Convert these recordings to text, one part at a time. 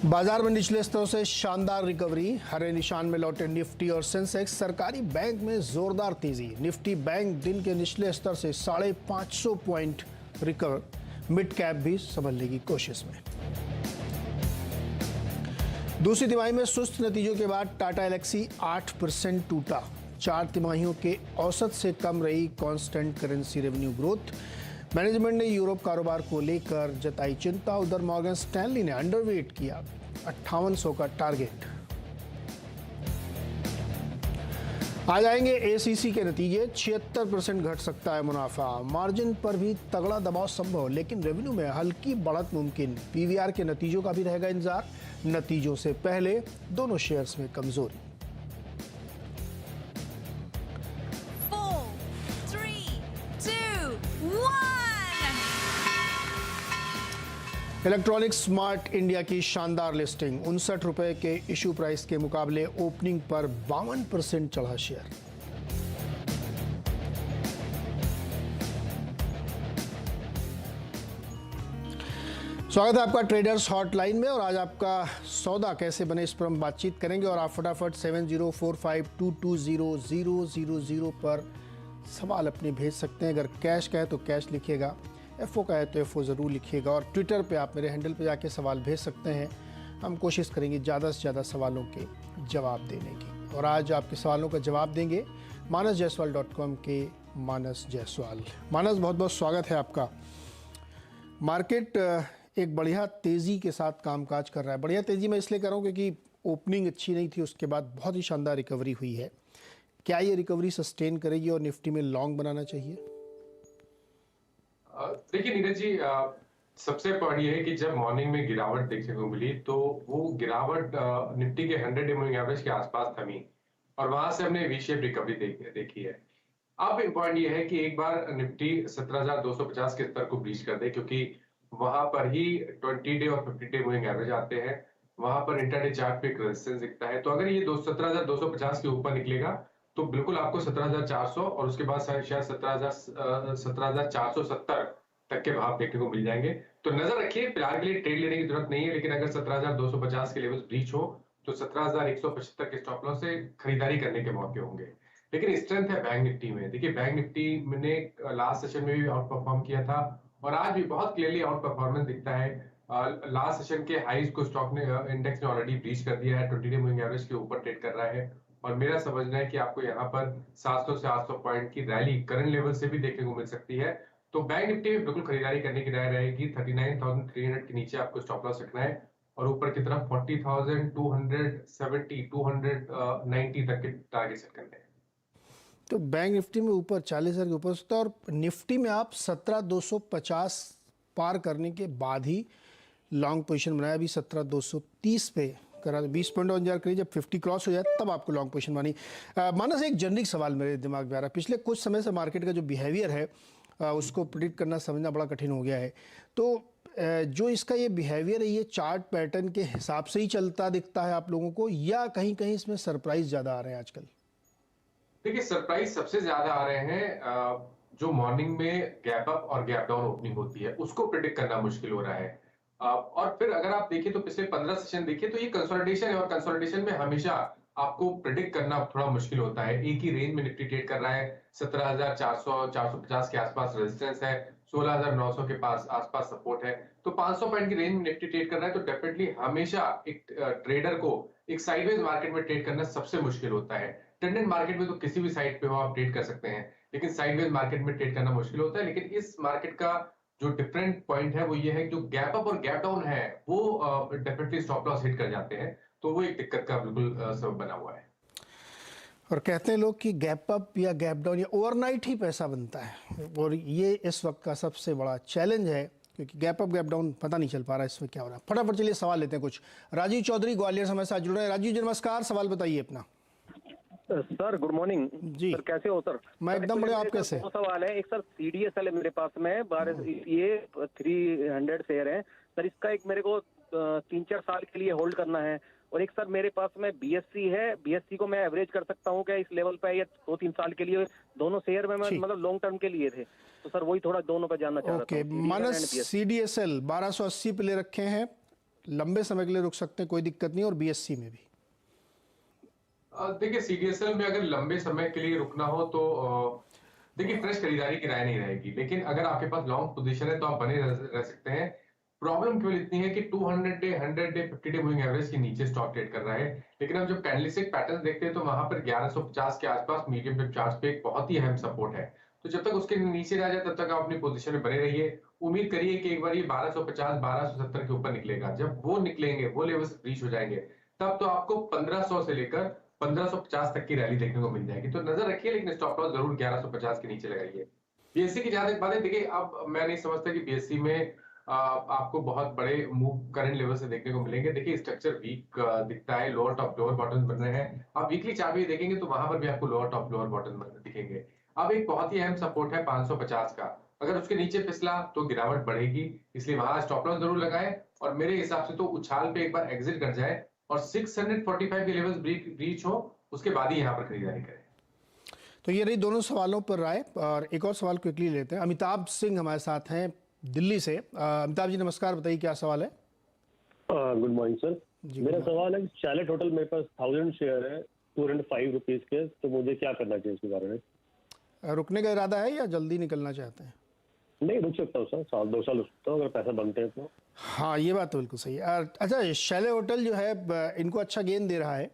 बाजार में निचले स्तरों से शानदार रिकवरी, हरे निशान में लौटे निफ्टी और सेंसेक्स। सरकारी बैंक में जोरदार तेजी, निफ्टी बैंक दिन के निचले स्तर से 550 पॉइंट रिकवर। मिड कैप भी संभलने की कोशिश में। दूसरी तिमाही में सुस्त नतीजों के बाद टाटा एलेक्सी 8% टूटा। 4 तिमाहियों के औसत से कम रही constant currency revenue growth. Management ने यूरोप कारोबार को लेकर जताई चिंता। उधर मॉर्गन स्टैनली ने अंडरवेट किया 5800 का टारगेट। आ जाएंगे एसीसी के नतीजे, 76% घट सकता है मुनाफा। मार्जिन पर भी तगड़ा दबाव संभव, लेकिन रेवेन्यू में हल्की बढ़त मुमकिन। पीवीआर के नतीजों का भी रहेगा इंतजार। नतीजों से पहले दोनों शेयर्स में कमजोरी। 4, 3, 2, 1। इलेक्ट्रॉनिक स्मार्ट इंडिया की शानदार लिस्टिंग। 59 रुपए के इशू प्राइस के मुकाबले ओपनिंग पर 52% चढ़ा शेयर। स्वागत है आपका ट्रेडर्स हॉटलाइन में। और आज आपका सौदा कैसे बने इस पर हम बातचीत करेंगे। और आप फटाफट 7045220000 पर सवाल अपने भेज सकते हैं। अगर कैश का है तो कैश लिखिएगा, एफओ का है तो एफओ ज़रूर लिखिएगा। और ट्विटर पे आप मेरे हैंडल पे जाके सवाल भेज सकते हैं। हम कोशिश करेंगे ज़्यादा से ज़्यादा सवालों के जवाब देने की। और आज आपके सवालों का जवाब देंगे manasjaiswal.com के मानस जायसवाल। मानस, बहुत बहुत स्वागत है आपका। मार्केट एक बढ़िया तेज़ी के साथ कामकाज कर रहा है। बढ़िया तेज़ी मैं इसलिए कर रहा हूँ क्योंकि ओपनिंग अच्छी नहीं थी, उसके बाद बहुत ही शानदार रिकवरी हुई है। क्या ये रिकवरी सस्टेन करेगी और निफ्टी में लॉन्ग बनाना चाहिए? देखिए नीरज जी, सबसे पॉइंट ये है कि जब मॉर्निंग में गिरावट देखने को मिली तो वो गिरावट निफ्टी के 100 डे मूविंग एवरेज के आसपास थमी और वहां से हमने वी शेप रिकवरी देखी है। अब पॉइंट ये है कि एक बार निफ्टी 17,250 के स्तर को ब्रीच कर दे, क्योंकि वहां पर ही 20 डे और 50 डे मूविंग एवरेज आते हैं। वहां पर इंटरडे चार्ट पे एक रेजिस्टेंस दिखता है। तो अगर ये 17,250 के ऊपर निकलेगा तो बिल्कुल आपको 17,400 और उसके बाद शायद 17,470 तक के भाव देखने को मिल जाएंगे। तो नजर रखिए, फिलहाल के लिए ट्रेड लेने की जरूरत नहीं है, लेकिन अगर 17,250 के लेवल्स ब्रीच हो तो 17,175 के स्टॉप लॉस से खरीदारी करने के मौके होंगे। लेकिन स्ट्रेंथ है बैंक निफ्टी में। देखिए बैंक निफ्टी ने लास्ट सेशन में भी आउट परफॉर्म किया था और आज भी बहुत क्लियरली आउट परफॉर्मेंस दिखता है। लास्ट सेशन के हाईज को स्टॉक ने इंडेक्स ने ऑलरेडी ब्रीच कर दिया है। 20 डे मूविंग एवरेज के ऊपर ट्रेड कर रहा है और मेरा समझना है कि आपको यहाँ पर 700 से 800 पॉइंट की रैली करंट लेवल से भी देखने को मिल सकती है। तो बैंक निफ्टी में बिल्कुल खरीदारी करने की राय रहेगी। 39,300 के नीचे आपको स्टॉप लॉस रखना है और ऊपर की तरफ 40,270 290 तक के टारगेट सेट करने हैं। तो बैंक निफ्टी में ऊपर 40,000 के ऊपर सकता है और निफ्टी में आप 17,250 पार करने के बाद ही लॉन्ग पोजीशन बनाया। अभी 17,230 पे करा, 20 पॉइंट इंतजार करिए। जब 50 क्रॉस हो जाए तब आपको लॉन्ग पोजीशन बनी। मानस, एक जनरिक सवाल मेरे दिमाग में आ रहा है। पिछले कुछ समय से मार्केट का जो बिहेवियर है उसको प्रिडिक्ट करना समझना बड़ा कठिन हो गया है। तो जो इसका ये बिहेवियर है, ये चार्ट पैटर्न के हिसाब से ही चलता दिखता है आप लोगों को, या कहीं कहीं इसमें सरप्राइज ज़्यादा आ रहे हैं आजकल? देखिए सरप्राइज सबसे ज्यादा आ रहे हैं। जो मॉर्निंग में गैप अप और गैप डाउन ओपनिंग होती है उसको प्रिडिक्ट करना मुश्किल हो रहा है। और फिर अगर आप देखिए तो पिछले 15 सेशन देखिए तो ये कंसोलिडेशन है और कंसोलिडेशन में हमेशा आपको प्रिडिक्ट करना थोड़ा मुश्किल होता है। एक ही रेंज में निफ्टी ट्रेड कर रहा है। 17,400 450 के आसपास रेजिस्टेंस है, 16,900 के पास आसपास सपोर्ट है। तो 500 पॉइंट की रेंज में निफ्टी ट्रेड कर रहा है तो डेफिनेटली हमेशा एक ट्रेडर को एक साइडवेज मार्केट में ट्रेड करना सबसे मुश्किल होता है। ट्रेंडेड मार्केट में तो किसी भी साइड पे हो आप ट्रेड कर सकते हैं, लेकिन साइडवेज मार्केट में ट्रेड करना मुश्किल होता है। लेकिन इस मार्केट का जो डिफरेंट पॉइंट है वो ये है कि जो गैप अप और गैप डाउन है वो डेफिनेटली स्टॉप लॉस हिट कर जाते हैं। तो वो एक दिक्कत का बिल्कुल सबब बना हुआ है। और कहते हैं लोग कि गैप अप या गैप डाउन या ओवरनाइट ही पैसा बनता है, और ये इस वक्त का सबसे बड़ा चैलेंज है, क्योंकि गैप अप गैप डाउन पता नहीं चल पा रहा है इसमें क्या हो रहा है। फटाफट चलिए सवाल लेते हैं कुछ। राजीव चौधरी ग्वालियर से हमारे साथ जुड़ रहे हैं। राजीव जी नमस्कार, सवाल बताइए अपना। सर गुड मॉर्निंग जी सर, कैसे हो सर? मैं एकदम बढ़िया, आप कैसे? दो सवाल है। एक सर सीडीएसएल है मेरे पास में, ये 300 शेयर है सर। इसका एक मेरे को 3-4 साल के लिए होल्ड करना है। और एक सर मेरे पास में बीएससी है, बीएससी को मैं एवरेज कर सकता हूँ क्या इस लेवल पे, या 2-3 साल के लिए? दोनों शेयर में मैं मतलब लॉन्ग टर्म के लिए थे, तो सर वही थोड़ा दोनों पे जानना चाह रहा था। मानस सीडीएसएल 1280 पे ले रखे हैं, लंबे समय के लिए रुक सकते हैं, कोई दिक्कत नहीं, और बीएससी में भी? देखिए सीडीएसएल में अगर लंबे समय के लिए रुकना हो तो देखिए फ्रेश खरीदारी की राय नहीं रहेगी, लेकिन अगर आपके पास लॉन्ग पोजीशन है तो आप बने रह सकते हैं। प्रॉब्लम केवल इतनी है कि 200 day, 100 day, 50 day moving average के नीचे स्टॉक ट्रेड कर रहा है। लेकिन हम जब कैंडलस्टिक पैटर्न देखते हैं तो वहां पर 1150 के आसपास मीडियम टर्म चार्ट पे एक बहुत ही अहम सपोर्ट है। तो जब तक उसके नीचे ना जाए तब तक आप अपनी पोजीशन में बने रहिए। उम्मीद करिए कि एक बार ये 1250, 1270 के ऊपर निकलेगा। जब वो निकलेंगे, वो लेवल्स ब्रीच हो जाएंगे, तब तो आपको 1500 से लेकर 1550 तक की रैली देखने को मिल जाएगी। तो नजर रखिए, लेकिन स्टॉप लॉस जरूर 1150 के नीचे लगाइए। बीएससी की जहां तक बात है, देखिए अब मैं नहीं समझता कि बीएससी में आपको बहुत बड़े मूव करंट लेवल से देखने को मिलेंगे। देखिए स्ट्रक्चर वीक दिखता है, लोअर टॉप लोअर बॉटम बन रहे हैं। आप वीकली चार्ट भी देखेंगे तो वहां पर भी आपको लोअर टॉप लोअर बॉटम दिखेंगे। अब एक बहुत ही अहम सपोर्ट है 550 का, अगर उसके नीचे फिसला तो गिरावट बढ़ेगी, इसलिए वहां स्टॉप लॉस जरूर लगाएं। और मेरे हिसाब से तो उछाल पे एक बार एग्जिट कर जाए और 645 के लेवल्स ब्रीच हो, उसके बाद ही यहाँ पर खरीदारी करें। तो ये रही दोनों सवालों पर राय। और एक और सवाल क्विकली लेते हैं। अमिताभ सिंह हमारे साथ हैं दिल्ली से। अमिताभ जी नमस्कार, बताइए क्या सवाल है? Good morning sir. मेरा सवाल है, शैलेट होटल मेरे पास 1000 शेयर है 205 रुपीज के, तो मुझे क्या करना चाहिए इसके बारे में? रुकने का इरादा है या जल्दी निकलना चाहते हैं? नहीं, रुक सकता हूँ सर, 2 साल रुक सकता हूँ अगर पैसा बनते हैं तो। हाँ, ये बात तो बिल्कुल सही है। अच्छा, शैले होटल जो है इनको अच्छा गेन दे रहा है।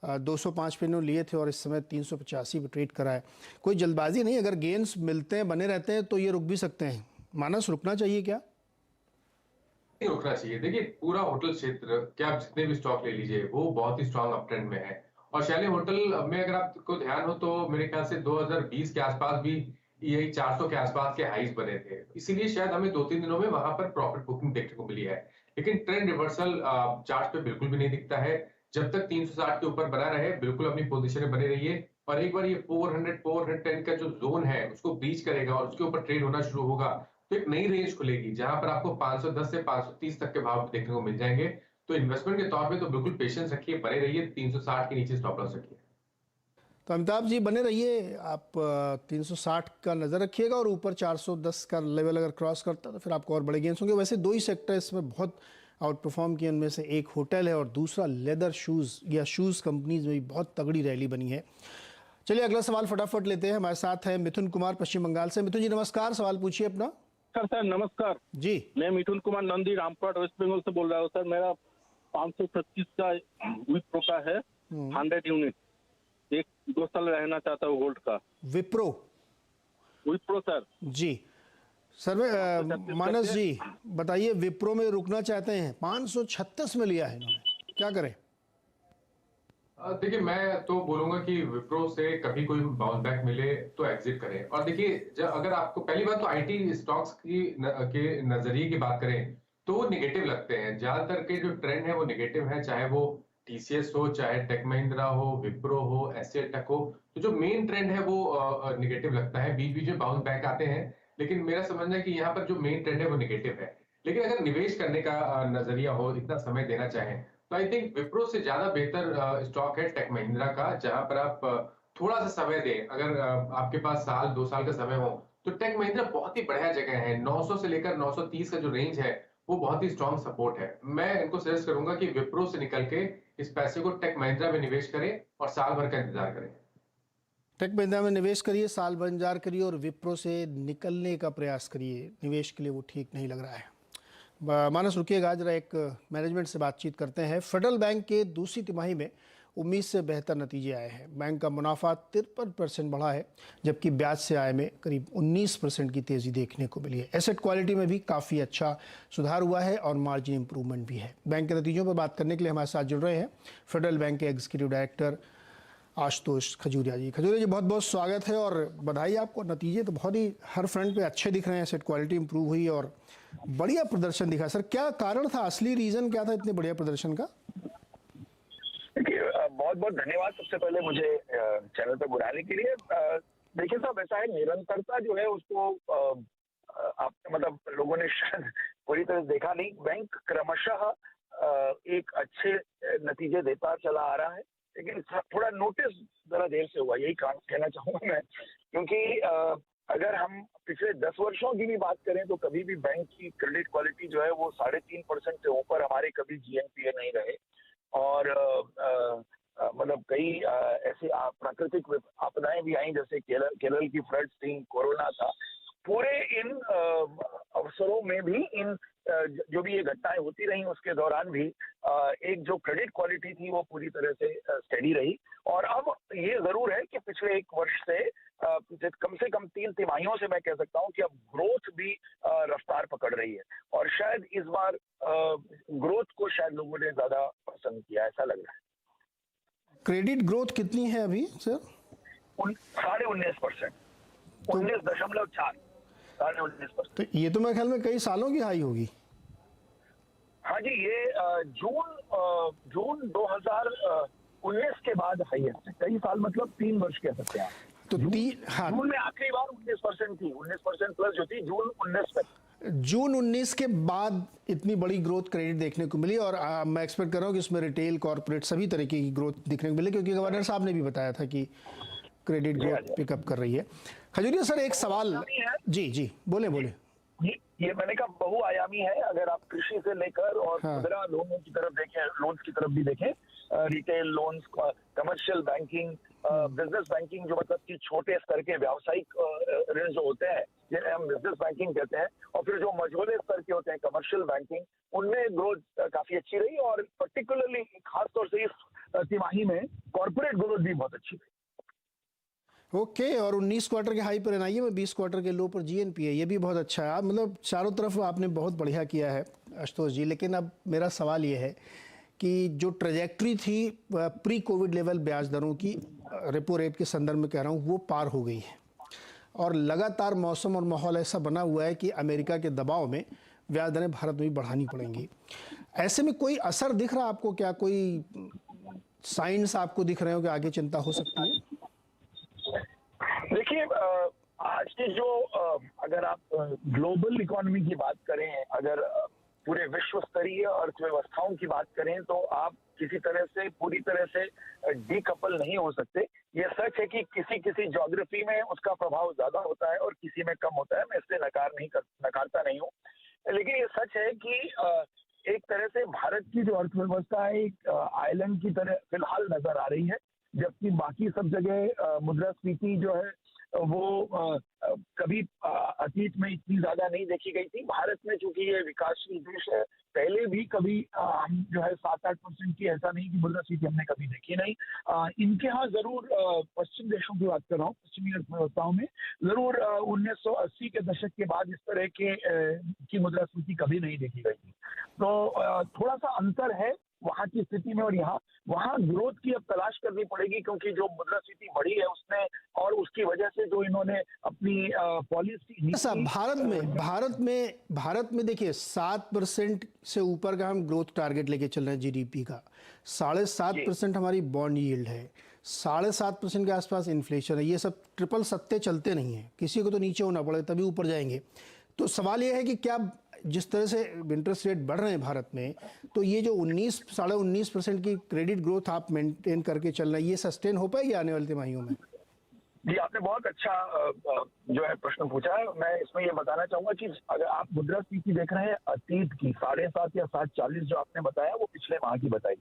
205 पे इन्होंने लिए थे और इस समय 385 पे ट्रेड करा है। कोई जल्दबाजी नहीं, अगर गेन्स मिलते हैं, बने रहते हैं, तो ये रुक भी सकते हैं। मानस, रुकना चाहिए क्या? नहीं रुकना चाहिए। देखिए पूरा होटल क्षेत्र, क्या आप जितने भी स्टॉक ले लीजिए, वो बहुत ही स्ट्रांग अप ट्रेंड में है। और शैले होटल में अगर आपको ध्यान हो तो मेरे ख्याल से 2020 के आसपास भी यही 400 के आसपास के हाईज बने थे, इसीलिए शायद हमें 2-3 दिनों में वहां पर प्रॉफिट बुकिंग देखने को मिली है। लेकिन ट्रेंड रिवर्सल चार्ट पे बिल्कुल भी नहीं दिखता है। जब तक 360 के ऊपर बना रहे, बिल्कुल अपनी पोजीशन में बने रहिए। और एक बार ये 400 410 का जो जोन है उसको ब्रीच करेगा और उसके ऊपर ट्रेड होना शुरू होगा, तो एक नई रेंज खुलेगी जहां पर आपको 510 से 530 तक के भाव देखने को मिल जाएंगे। तो इन्वेस्टमेंट के तौर पे तो बिल्कुल पेशेंस रखिए, बने रहिए, 360 के नीचे स्टॉप लॉस रखिए। तो अमिताभ जी बने रहिए, आप 360 का नज़र रखिएगा और ऊपर 410 का लेवल अगर क्रॉस करता है तो फिर आपको और बड़े गेंस होंगे। वैसे 2 ही सेक्टर इसमें बहुत आउट परफॉर्म किए, उनमें से एक होटल है और दूसरा लेदर शूज़ या शूज़ कंपनीज में भी बहुत तगड़ी रैली बनी है। चलिए अगला सवाल फटाफट लेते हैं। हमारे साथ है मिथुन कुमार पश्चिम बंगाल से। मिथुन जी नमस्कार, सवाल पूछिए अपना। सर नमस्कार जी। मैं मिथुन कुमार नंदी रामपुरहाट वेस्ट बंगाल से बोल रहा हूँ सर। मेरा 525 का विप्रो का है 100 यूनिट, 1-2 साल रहना चाहता हूँ होल्ड का। विप्रो सर जी। सर मानस जी बताइए, विप्रो में रुकना चाहते हैं, 536 में लिया है इन्होंने, क्या करें? देखिए मैं तो बोलूंगा कि विप्रो से कभी कोई बाउंस बैक मिले तो एग्जिट करें। और देखिए जब अगर आपको पहली बात तो आईटी स्टॉक्स के नजरिए की बात करें तो वो निगेटिव लगते हैं। ज्यादातर के जो ट्रेंड है वो निगेटिव है, चाहे वो टीसीएस हो, चाहे टेक महिंद्रा हो, विप्रो हो, एससीएल टेक हो। तो जो मेन ट्रेंड है वो निगेटिव लगता है। बीच बीच में बाउंस बैक आते हैं, लेकिन मेरा समझना है कि यहाँ पर जो मेन ट्रेंड है वो निगेटिव है। लेकिन अगर निवेश करने का नजरिया हो, इतना समय देना चाहें, तो आई थिंक विप्रो से ज्यादा बेहतर स्टॉक है टेक महिंद्रा का, जहां पर आप थोड़ा सा समय दें। अगर आपके पास 1-2 साल का समय हो तो टेक महिंद्रा बहुत ही बढ़िया जगह है। 900 से लेकर 930 का जो रेंज है वो बहुत ही स्ट्रॉन्ग सपोर्ट है। मैं इनको सजेस्ट करूंगा कि विप्रो से निकल के इस पैसे को टेक महिंद्रा में निवेश करें और साल भर का इंतजार करें। टेक महिंद्रा में निवेश करिए, साल भर इंतजार करिए और विप्रो से निकलने का प्रयास करिए। निवेश के लिए वो ठीक नहीं लग रहा है। मानस रुकिएगा, जरा एक मैनेजमेंट से बातचीत करते हैं। फेडरल बैंक के दूसरी तिमाही में उम्मीद से बेहतर नतीजे आए हैं। बैंक का मुनाफा 53% बढ़ा है, जबकि ब्याज से आय में करीब 19% की तेज़ी देखने को मिली है। एसेट क्वालिटी में भी काफ़ी अच्छा सुधार हुआ है और मार्जिन इंप्रूवमेंट भी है। बैंक के नतीजों पर बात करने के लिए हमारे साथ जुड़ रहे हैं फेडरल बैंक के एग्जीक्यूटिव डायरेक्टर आशुतोष खजूरिया जी। खजूरिया जी बहुत बहुत स्वागत है और बधाई आपको। नतीजे तो बहुत ही हर फ्रंट पे अच्छे दिख रहे हैं, एसेट क्वालिटी इंप्रूव हुई और बढ़िया प्रदर्शन दिखा। सर क्या कारण था, असली रीजन क्या था इतने बढ़िया प्रदर्शन का? देखिए बहुत बहुत धन्यवाद सबसे पहले मुझे चैनल पर बुलाने के लिए। देखिए साहब, ऐसा है, निरंतरता जो है उसको आप मतलब लोगों ने शायद पूरी तरह देखा नहीं। बैंक क्रमशः एक अच्छे नतीजे देता चला आ रहा है, लेकिन थोड़ा नोटिस जरा देर से हुआ, यही कहना चाहूंगा मैं। क्योंकि अगर हम पिछले 10 वर्षों की भी बात करें तो कभी भी बैंक की क्रेडिट क्वालिटी जो है वो 3.5% से ऊपर हमारे कभी GNPA नहीं रहे। और मतलब कई ऐसी प्राकृतिक आपदाएं भी आई, जैसे केरल की फ्लड्स थी, कोरोना था। पूरे इन अवसरों में भी इन जो भी ये घटनाएं होती रही उसके दौरान भी एक जो क्रेडिट क्वालिटी थी वो पूरी तरह से स्टेडी रही। और अब ये जरूर है कि पिछले 1 वर्ष से कम 3 तिमाहियों से मैं कह सकता हूं कि अब ग्रोथ भी रफ्तार पकड़ रही है। और शायद इस बार ग्रोथ को शायद लोगों ने ज्यादा पसंद किया, ऐसा लग रहा है। क्रेडिट ग्रोथ कितनी है अभी सर? 19.5%, 19.4, 19.5%। तो ये तो मेरे ख्याल में कई सालों की हाई होगी। हाँ जी, ये जून 2019 के बाद हाईएस्ट है। कई साल मतलब 3 वर्ष कह सकते हैं। तो जून में आखिरी बार 19% थी, 19% प्लस जो थी जून 19 में। जून 19 के बाद इतनी बड़ी ग्रोथ क्रेडिट देखने को मिली। और मैं एक्सपेक्ट कर रहा हूँ कि इसमें रिटेल, कॉर्पोरेट सभी तरीके की ग्रोथ दिखने को मिली, क्योंकि गवर्नर साहब ने भी बताया था कि क्रेडिट ग्रोथ पिकअप कर रही है। खजूरिया सर, एक सवाल। जी बोले। ये मैंने कहा बहुआयामी है। अगर आप कृषि से लेकर और खुदरा लोनों की तरफ देखें, लोन्स की तरफ भी देखें, retail loans, commercial banking, business banking, जो मतलब कि छोटे स्तर के व्यावसायिक ऋण जो होते हैं जिन्हें हम बिजनेस बैंकिंग कहते हैं, और फिर जो मझोले स्तर के होते हैं कमर्शियल बैंकिंग, उनमें ग्रोथ काफी अच्छी रही। और पर्टिकुलरली खासतौर से इस तिमाही में कॉर्पोरेट ग्रोथ भी बहुत अच्छी रही। ओके। और 19 क्वार्टर के हाई पर एनआईए में, 20 क्वार्टर के लो पर GNPA, ये भी बहुत अच्छा है। मतलब चारों तरफ आपने बहुत बढ़िया किया है आशुतोष जी। लेकिन अब मेरा सवाल ये है कि जो ट्रेजेक्ट्री थी प्री कोविड लेवल ब्याज दरों की, रेपो रेट के संदर्भ में कह रहा हूँ, वो पार हो गई है। और लगातार मौसम और माहौल ऐसा बना हुआ है कि अमेरिका के दबाव में ब्याज दरें भारत में भी बढ़ानी पड़ेंगी। ऐसे में कोई असर दिख रहा है आपको क्या? कोई साइंस आपको दिख रहे हो कि आगे चिंता हो सकती है? देखिए, आज की जो अगर आप ग्लोबल इकोनॉमी की बात करें, अगर पूरे विश्व स्तरीय अर्थव्यवस्थाओं की बात करें, तो आप किसी तरह से पूरी तरह से डीकपल नहीं हो सकते। ये सच है कि किसी ज्योग्राफी में उसका प्रभाव ज्यादा होता है और किसी में कम होता है। मैं इससे नकारता नहीं हूँ, लेकिन ये सच है कि एक तरह से भारत की जो अर्थव्यवस्था है एक आइलैंड की तरह फिलहाल नजर आ रही है, जबकि बाकी सब जगह मुद्रास्फीति जो है वो कभी अतीत में इतनी ज्यादा नहीं देखी गई थी। भारत में चूंकि ये विकासशील देश है, पहले भी कभी हम जो है 7-8% की, ऐसा नहीं कि मुद्रास्फीति हमने कभी देखी नहीं। इनके यहाँ जरूर पश्चिम देशों की बात कर रहा हूँ, पश्चिमी अर्थव्यवस्थाओं में जरूर 1980 के दशक के बाद इस तरह की मुद्रास्फीति कभी नहीं देखी गई थी। तो थोड़ा सा अंतर है वहाँ की स्थिति में और यहाँ। वहाँ ग्रोथ की अब तलाश करनी पड़ेगी, क्योंकि जो मुद्रास्फीति बढ़ी है उसने, और उसकी वजह से जो इन्होंने अपनी पॉलिसी। भारत में देखिए 7% से ऊपर का हम ग्रोथ टारगेट लेके चल रहे हैं GDP का। 7.5% हमारी बॉन्ड यील्ड है, 7.5% के आसपास इन्फ्लेशन है। ये सब ट्रिपल सत्ते चलते नहीं है, किसी को तो नीचे होना पड़े तभी ऊपर जाएंगे। तो सवाल ये है कि क्या जिस तरह से इंटरेस्ट रेट बढ़ रहे हैं भारत में, तो ये जो 19-19.5% की क्रेडिट ग्रोथ आप मेंटेन करके चल रहे हैं, ये सस्टेन हो पाएगी आने वाले तिमाहियों में? जी, आपने बहुत अच्छा जो है प्रश्न पूछा है। मैं इसमें ये बताना चाहूंगा कि अगर आप मुद्रास्फीति देख रहे हैं अतीत की 7.5 या 7.40 जो आपने बताया, वो पिछले माह की बताई।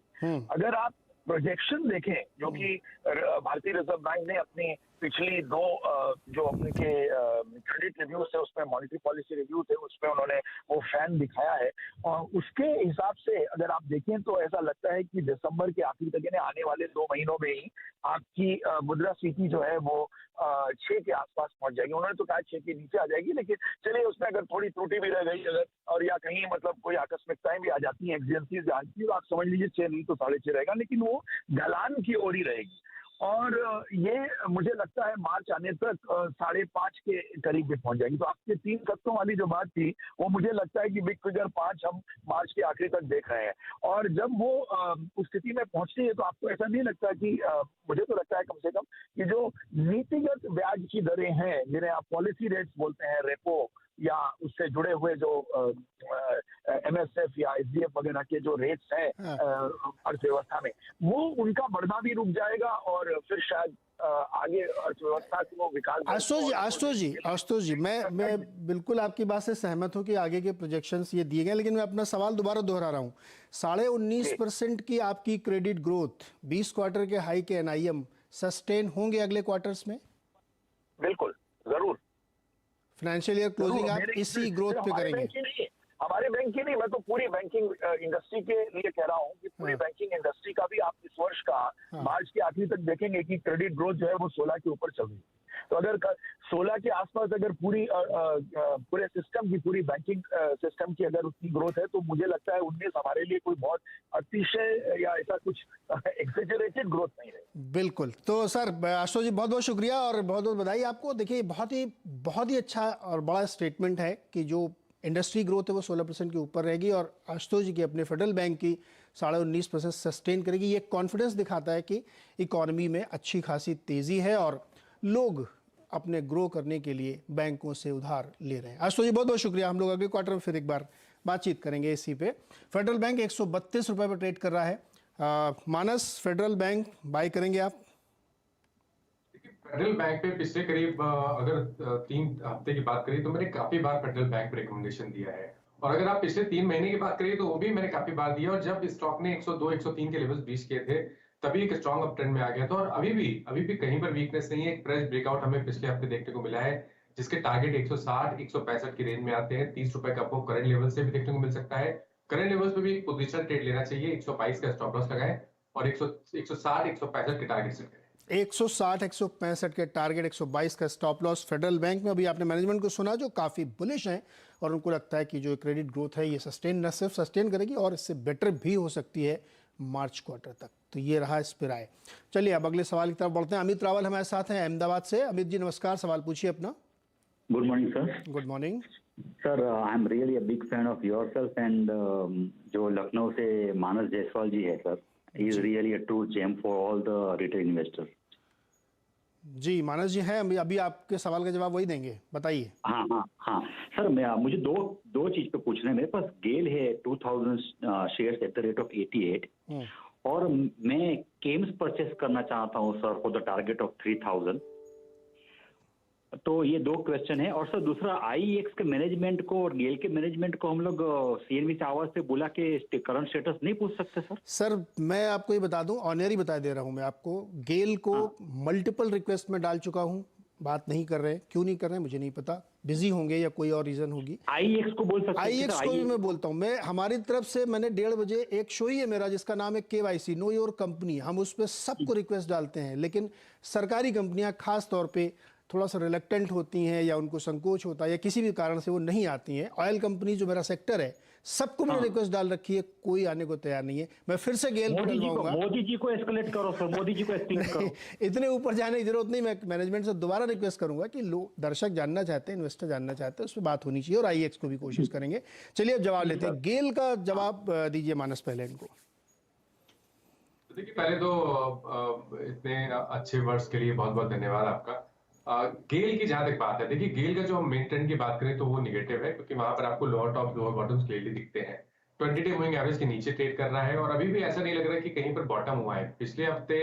अगर आप प्रोजेक्शन देखें जो कि भारतीय रिजर्व बैंक ने अपनी पिछली 2 जो अपने के क्रेडिट रिव्यू थे, उसमें मॉनेटरी पॉलिसी रिव्यू थे, उसमें उन्होंने वो फैन दिखाया है, और उसके हिसाब से अगर आप देखें तो ऐसा लगता है कि दिसंबर के आखिर तक, यानी आने वाले 2 महीनों में ही आपकी मुद्रास्फीति जो है वो 6 के आसपास पहुंच जाएगी। उन्होंने तो कहा 6 के नीचे आ जाएगी, लेकिन चलिए उसमें अगर थोड़ी त्रुटि भी रह गई अगर, और या कहीं मतलब कोई आकस्मिकताएं भी आ जाती हैं, एक्सीडेंसीज आ जाती है, तो आप समझ लीजिए 6 नहीं तो 6.5 रहेगा, लेकिन वो ढलान की ओर ही रहेगी। और ये मुझे लगता है मार्च आने तक 5.5 के करीब भी पहुंच जाएगी। तो आपके 3 सप्ताहों वाली जो बात थी, वो मुझे लगता है कि बिग फिगर 5 हम मार्च के आखिरी तक देख रहे हैं। और जब वो उस स्थिति में पहुंचती है, तो आपको ऐसा नहीं लगता कि मुझे तो लगता है कम से कम कि जो नीतिगत ब्याज की दरें हैं, जिन्हें आप पॉलिसी रेट्स बोलते हैं, रेपो या उससे जुड़े हुए जो MSF या SDF वगैरह के जो रेट्स हैं अर्थव्यवस्था में, वो उनका बढ़ना भी रुक जाएगा, और फिर शायद आगे अर्थव्यवस्था को विकास। आशुतोष जी मैं बिल्कुल आपकी बात से सहमत हूं कि आगे के प्रोजेक्शंस ये दिए गए, लेकिन मैं अपना सवाल दोबारा दोहरा रहा हूं। 19.5% की आपकी क्रेडिट ग्रोथ, 20 क्वार्टर के हाई के NIM सस्टेन होंगे अगले क्वार्टर्स में? बिल्कुल, जरूर। फाइनेंशियल ईयर क्लोजिंग आप इसी ग्रोथ पे करेंगे? हमारे बैंक की नहीं, मैं तो पूरी बैंकिंग इंडस्ट्री के लिए कह रहा हूँ कि पूरी बैंकिंग इंडस्ट्री का भी आप इस वर्ष का मार्च के आखिरी तक देखेंगे कि क्रेडिट ग्रोथ जो है वो 16 के ऊपर चल रही है। तो अगर 16 के आसपास अगर पूरे सिस्टम की, पूरी बैंकिंग सिस्टम की अगर उतनी ग्रोथ है, तो मुझे लगता है 19 हमारे लिए कोई बहुत अतिशय या ऐसा कुछ एक्सेजरेटेड ग्रोथ नहीं है। बिल्कुल। तो सर आशुतोष जी बहुत बहुत शुक्रिया और बहुत बहुत बधाई आपको। देखिए बहुत ही अच्छा और बड़ा स्टेटमेंट है कि जो इंडस्ट्री ग्रोथ है वो 16% के ऊपर रहेगी और आशुतोष जी की अपने फेडरल बैंक की 19.5% सस्टेन करेगी। ये कॉन्फिडेंस दिखाता है कि इकॉनमी में अच्छी खासी तेज़ी है और लोग अपने ग्रो करने के लिए बैंकों से उधार ले रहे हैं। आशुतोष जी बहुत बहुत शुक्रिया। हम लोग अगले क्वार्टर में फिर एक बार बातचीत करेंगे इसी पे। फेडरल बैंक 132 रुपये पर ट्रेड कर रहा है। मानस, फेडरल बैंक बाय करेंगे आप? फेडरल बैंक पे पिछले करीब अगर 3 हफ्ते की बात करें तो मैंने काफी बार फेडरल बैंक पे रिकमेंडेशन दिया है, और अगर आप पिछले 3 महीने की बात करें तो वो भी मैंने काफी बार दिया, और जब स्टॉक ने 102-103 के लेवल्स ब्रीच किए थे तभी एक स्ट्रॉन्ग अप ट्रेंड में आ गया था, और अभी भी कहीं पर वीकनेस नहीं है। एक फ्रेश ब्रेकआउट हमें पिछले हफ्ते देखने को मिला है, जिसके टारगेट 160-165 की रेंज में आते हैं। 30 रुपए का आपको करंट लेवल से भी देखने को मिल सकता है। करंट लेवल्स पे भी एक पोजिशनल ट्रेड लेना चाहिए। 122 का स्टॉप लॉस लगाएं और 160-165 के टारगेट सेट करें। 160-165 के टारगेट, 122 का स्टॉप लॉस। फेडरल बैंक में अभी आपने मैनेजमेंट को सुना जो काफ़ी बुलिश हैं और उनको लगता है कि जो क्रेडिट ग्रोथ है ये सस्टेन, न सिर्फ सस्टेन करेगी और इससे बेटर भी हो सकती है मार्च क्वार्टर तक। तो ये रहा इस पर राय। चलिए अब अगले सवाल की तरफ बढ़ते हैं। अमित रावल हमारे साथ हैं अहमदाबाद से। अमित जी नमस्कार, सवाल पूछिए अपना। Good morning sir. Good morning sir, I am really a big fan of yourself and जो लखनऊ से मानस जायसवाल जी है sir, is really a true gem for all the retail investors. जी मानस जी हैं, अभी आपके सवाल का जवाब वही देंगे, बताइए। हाँ सर, मुझे दो चीज पे पूछना है। मेरे पास गेल है 2000 shares at the rate of 88 और मैं केम्स परचेस करना चाहता हूँ sir for the target of 3000। तो ये 2 क्वेश्चन है। और सर दूसरा, IEX के मैनेजमेंट को और गेल के मैनेजमेंट को हम लोग CNBC से आवाज से बुला के करंट स्टेटस नहीं पूछ सकते सर? सर मैं आपको ये बता दूं, ऑनर ही बता दे रहा हूं मैं आपको। गेल को मल्टीपल रिक्वेस्ट में डाल चुका हूं, बात नहीं कर रहे। क्यों नहीं कर रहे मुझे नहीं पता, बिजी होंगे या कोई और रीजन होगी। IEX को बोल सकते हैं? IEX को भी मैं बोलता हूं। मैं हमारी तरफ से मैंने 1:30 बजे एक शो ही है मेरा जिसका नाम है KYC, नो योर कंपनी। हम उस पर सबको रिक्वेस्ट डालते हैं, लेकिन सरकारी कंपनियां खास तौर पे थोड़ा सा रिलेक्टेंट होती हैं या उनको संकोच होता है या किसी भी कारण से वो नहीं आती हैं। ऑयल कंपनी जो मेरा सेक्टर है सबको मैंने रिक्वेस्ट डाल रखी है, कोई आने को तैयार नहीं है। मैं फिर से गेल को डलवाऊंगा। मोदी जी को एस्केलेट करो सर, मोदी जी को एस्केलेट करो। इतने ऊपर जाने की जरूरत नहीं। मैं मैनेजमेंट से दोबारा रिक्वेस्ट करूंगा कि दर्शक जानना चाहते हैं, इन्वेस्टर जानना चाहते हैं, उस पर बात होनी चाहिए और IEX को भी कोशिश करेंगे। चलिए अब जवाब लेते हैं। गेल का जवाब दीजिए मानस पहले इनको। देखिए पहले तो इतने अच्छे वर्ड्स के लिए बहुत बहुत धन्यवाद आपका। गेल की जहां तक बात है, देखिए गेल का जो हम मेन ट्रेंड की बात करें तो वो निगेटिव है, क्योंकि वहां पर आपको lower top lower bottoms clearly दिखते हैं। 20-डे मूविंग एवरेज के नीचे ट्रेड कर रहा है और अभी भी ऐसा नहीं लग रहा है कि कहीं पर बॉटम हुआ है। पिछले हफ्ते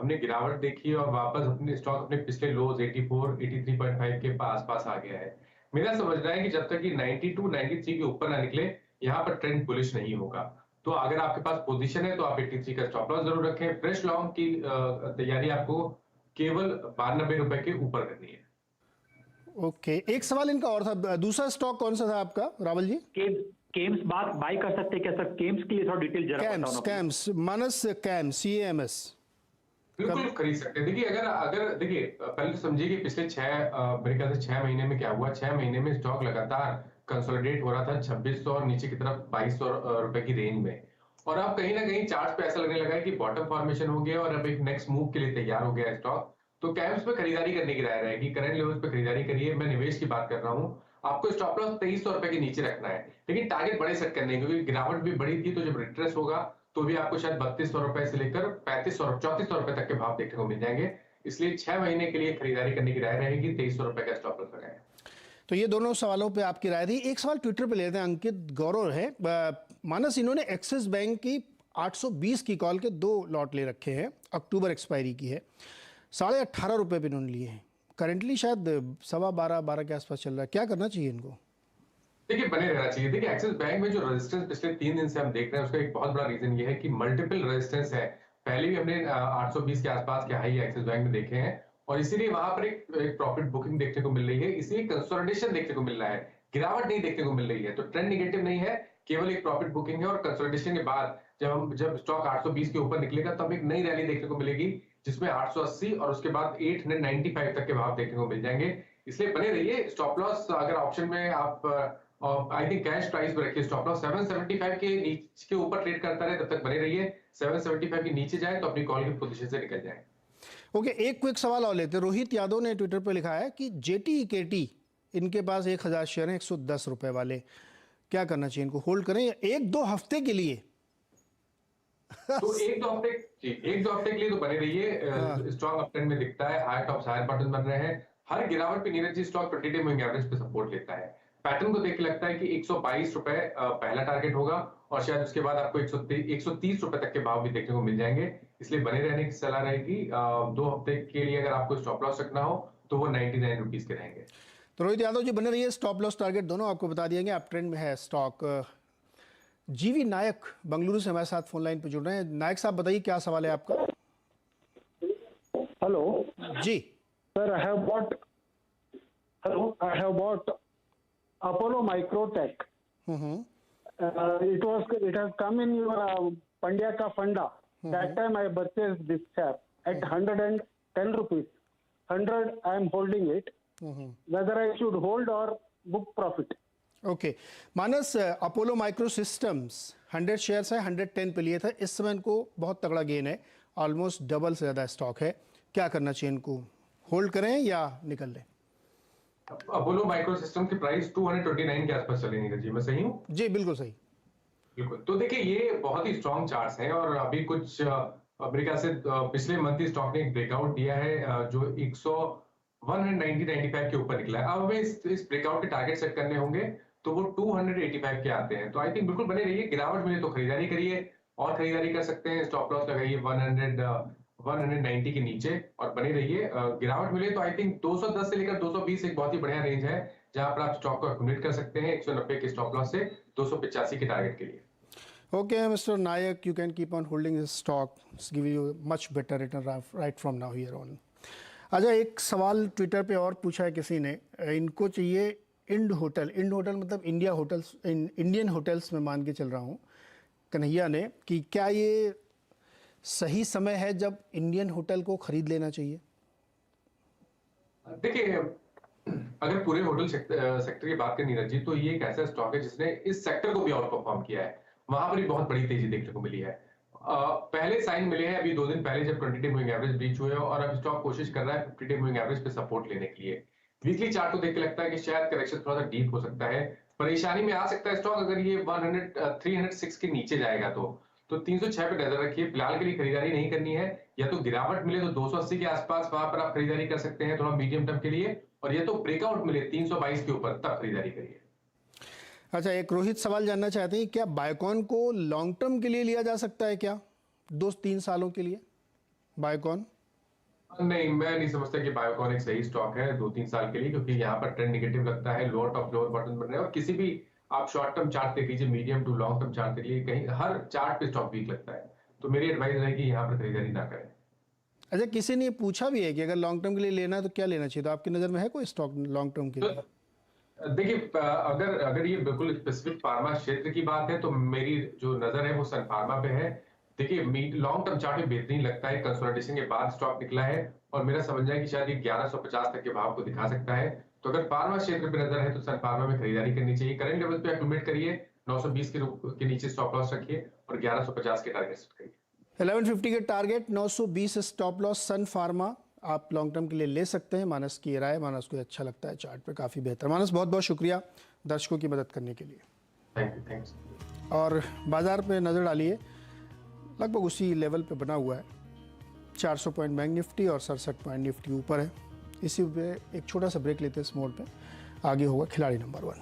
हमने गिरावट देखी और वापस अपने स्टॉक अपने पिछले लोज 84, 83.5 के आसपास आ गया है। मेरा समझना है कि जब तक कि 92-93 के ऊपर ना निकले यहाँ पर ट्रेंड बुलिश नहीं होगा। तो अगर आपके पास पोजीशन है तो आप 83 का स्टॉप लॉस जरूर रखें। फ्रेश लॉन्ग की तैयारी आपको केवल 92 रुपए के ऊपर करनी है। ओके, एक सवाल इनका और था। दूसरा स्टॉक कौन सा था आपका रावल जी? केम्स बात बाय कर सकते हैं क्या सर? केम्स के लिए थोड़ा डिटेल जरा बताओ। कैम्स मानस, CAMS बिल्कुल खरीद सकते हैं। देखिए अगर देखिए पहले तो समझिए कि पिछले मेरे ख्याल से 6 महीने में क्या हुआ। 6 महीने में स्टॉक लगातार कंसोलिडेट हो रहा था 2600 और नीचे की तरफ 2200 रुपए की रेंज में, और अब कहीं ना कहीं चार्ट पे ऐसा लगने लगा है कि बॉटम फॉर्मेशन हो गया और अब एक नेक्स्ट मूव के लिए तैयार हो गया स्टॉक। तो कैम्स पे खरीदारी करने की राय रहेगी। करंट लेवल्स पे खरीदारी करिए। मैं निवेश की बात कर रहा हूँ। आपको स्टॉप लॉस 2300 रुपए के नीचे रखना है, लेकिन टारगेट बड़े सेट करने, क्योंकि गिरावट भी बड़ी थी। तो जब रिट्रेस होगा तो भी आपको शायद 3200 रुपए से लेकर 3400 रुपए तक के भाव देखने को मिल जाएंगे। इसलिए 6 महीने के लिए खरीदारी करने की राय रहेगी। 2300 रुपए का स्टॉप लॉस लगाएं। तो ये दोनों सवालों पे आपकी राय थी। एक सवाल ट्विटर पे लेते हैं, अंकित गौरव है। मानस, इन्होंने एक्सिस बैंक की 820 की कॉल के 2 लॉट ले रखे हैं, अक्टूबर एक्सपायरी की है। 18.5 पे इन्होंने लिए हैं। करेंटली शायद 12.15 के आसपास चल रहा है। क्या करना चाहिए इनको? देखिए बने रहना चाहिए। देखिए एक्सिस बैंक में जो रेजिस्टेंस पिछले 3 दिन से हम देख रहे हैं उसका एक बहुत बड़ा रीजन ये है कि मल्टीपल रेजिस्टेंस है। पहले भी हमने 820 के आसपास के हाई एक्सिस बैंक में देखे हैं और इसीलिए वहां पर एक प्रॉफिट बुकिंग देखने को मिल रही है, इसलिए कंसोलिडेशन देखने को मिल रहा है, गिरावट नहीं देखने को मिल रही है। तो ट्रेंड नेगेटिव नहीं है, केवल एक प्रॉफिट बुकिंग है और कंसोलिडेशन के बाद जब स्टॉक 820 के ऊपर निकलेगा तब एक नई रैली देखने को मिलेगी जिसमें 880 और उसके बाद 895 तक के भाव देखने को मिल जाएंगे। इसलिए बने रहिए। स्टॉप लॉस अगर ऑप्शन में आप आई थिंक कैश प्राइस पे रखिए, स्टॉप लॉस 775 के नीचे के ऊपर ट्रेड करता रहे तब तक बने रहिए। 775 के नीचे जाए तो अपनी कॉल की पोजीशन से निकल जाए। ओके, एक क्विक सवाल और लेते हैं। रोहित यादव ने ट्विटर पर लिखा है कि JTKT इनके पास 1000 शेयर हैं 110 रुपए वाले, क्या करना चाहिए इनको? होल्ड करें या 1-2 हफ्ते के लिए? तो एक दो हफ्ते के लिए तो बने रहिए। स्टॉक अपट्रेंड में दिखता है, हायर टॉप्स हायर बॉटम बन रहे हैं। हर गिरावट पे Neeraj ji stock 20 day moving average पे सपोर्ट लेता है। पैटर्न को देख के लगता है कि 122 रुपए पहला टारगेट होगा और शायद उसके बाद आपको 130 रुपए तक के भाव भी देखने को मिल जाएंगे। इसलिए बने रहने की सलाह रहेगी। 2 हफ्ते के लिए अगर आपको स्टॉप लॉस रखना हो तो वो 99 रुपीज के रहेंगे। तो रोहित यादव जी बने रहिए। स्टॉप लॉस टारगेट दोनों आपको बता दिएंगे। आप ट्रेंड में है स्टॉक। जीवी नायक बंगलुरु से हमारे साथ फोन लाइन पर जुड़ रहे हैं। नायक साहब बताइए क्या सवाल है आपका? Hello ji sir, I have bought Apollo Microtech. It has come in your Pandya ka funda. That time I purchased this share at 110 rupees. 100 I am holding it. Whether I should hold or book profit. Okay Manas, Apollo micro systems 100 shares है, 110 पे लिए था। इस समय इनको बहुत तगड़ा gain है, ऑलमोस्ट डबल से ज़्यादा स्टॉक है। क्या करना चाहिए इनको? होल्ड करें या निकल लें? अपोलो माइक्रो सिस्टम की प्राइस 229 के आसपास चली नीरज जी, मैं सही हूँ? जी बिल्कुल सही। बिल्कुल। तो देखिए ये बहुत ही स्ट्रॉन्ग चार्ट्स हैं और अभी कुछ अमेरिका से पिछले मंथ ही स्टॉक ने एक ब्रेकआउट दिया है जो 190-95 के ऊपर निकला है। अब हमें इस ब्रेकआउट के टारगेट सेट करने होंगे तो वो 285 के आते हैं। तो आई थिंक बिल्कुल बने रहिए। गिरावट मिले तो खरीदारी करिए और खरीदारी कर सकते हैं। स्टॉप लॉस लगाइए 190 के नीचे और बने रहिए। गिरावट मिले तो आई थिंक 210 से लेकर 220 एक बहुत ही बढ़िया रेंज है जहां पर आप स्टॉक को एक्यूमुलेट कर सकते हैं 190 के स्टॉप लॉस से 285 के टारगेट के लिए। Okay mister Nayak, you can keep on holding this stock, it's give you much better return right from now here on. अच्छा, एक सवाल ट्विटर पे और पूछा है किसी ने, इनको चाहिए इंड होटल मतलब इंडिया होटल्स, इंडियन होटल्स में मान के चल रहा हूँ कन्हैया ने, कि क्या ये सही समय है जब इंडियन होटल को खरीद लेना चाहिए? देखिए अगर पूरे होटल सेक्टर की बात करें नीरज जी तो ये एक ऐसा स्टॉक है जिसने इस सेक्टर को भी आउट परफॉर्म किया है। वहां पर भी बहुत बड़ी तेजी देखने को मिली है। पहले साइन मिले हैं अभी 2 दिन पहले जब 20 डे मूविंग एवरेज ब्रीच हुए और अब स्टॉक कोशिश कर रहा है 50 डे मूविंग एवरेज पे सपोर्ट लेने के लिए। वीकली चार्ट को देख के लगता है कि शायद करेक्शन थोड़ा सा डीप हो सकता है, परेशानी में आ सकता है स्टॉक अगर ये 306 के नीचे जाएगा तो 306 पे नजर रखिए। फिलहाल के लिए खरीदारी नहीं करनी है। या तो गिरावट मिले तो 280 के आसपास वहां पर आप खरीदारी कर सकते हैं थोड़ा मीडियम टर्म के लिए, और ये तो ब्रेकआउट मिले 322 के ऊपर तब खरीदारी करिए। अच्छा, एक रोहित सवाल जानना चाहते हैं, क्या बायोकॉन को लॉन्ग टर्म के लिए लिया जा सकता है क्या 2-3 सालों के लिए बायोकॉन? नहीं, मैं नहीं समझता कि बायोकॉन एक सही स्टॉक है 2-3 साल के लिए, क्योंकि यहाँ पर ट्रेंड नेगेटिव लगता है, लोअर टॉप लोअर बॉटम बन रहे हैं और किसी भी आप शॉर्ट टर्म चार्ट देख लीजिए, medium to long term chart देख लीजिए, कहीं हर चार्ट पे स्टॉक वीक लगता है। तो मेरी एडवाइस रहेगी यहाँ पर खरीदारी ना करें। अच्छा, किसी ने पूछा भी है कि अगर लॉन्ग टर्म के लिए लेना है तो क्या लेना चाहिए, तो आपकी नज़र में है कोई स्टॉक लॉन्ग टर्म के लिए? देखिए अगर ये बिल्कुल स्पेसिफिक फार्मा क्षेत्र की बात है तो मेरी जो नजर है वो सन फार्मा पे है। देखिए लॉन्ग टर्म चार्ट में बेहतरीन लगता है, कंसोलिडेशन के बाद स्टॉक निकला है और मेरा समझना है कि शायद ये 1150 तक के भाव को दिखा सकता है। तो अगर फार्मा क्षेत्र पे नजर है तो सन फार्मा में खरीदारी करनी चाहिए। करंट लेवल पे एक्यूमुलेट करिए, 920 के नीचे स्टॉप लॉस रखिए और 1150 के टारगेट सेट करिए। 1150 के टारगेट, 920 स्टॉप लॉस, सन फार्मा आप लॉन्ग टर्म के लिए ले सकते हैं। मानस की राय, मानस को अच्छा लगता है चार्ट पे, काफ़ी बेहतर। मानस बहुत बहुत शुक्रिया दर्शकों की मदद करने के लिए। थैंक्स। और बाजार पे नज़र डालिए, लगभग उसी लेवल पे बना हुआ है। 400 पॉइंट बैंक निफ्टी और 67 पॉइंट निफ्टी ऊपर है। इसी पे एक छोटा सा ब्रेक लेते हैं इस मोड पे, आगे होगा खिलाड़ी नंबर 1।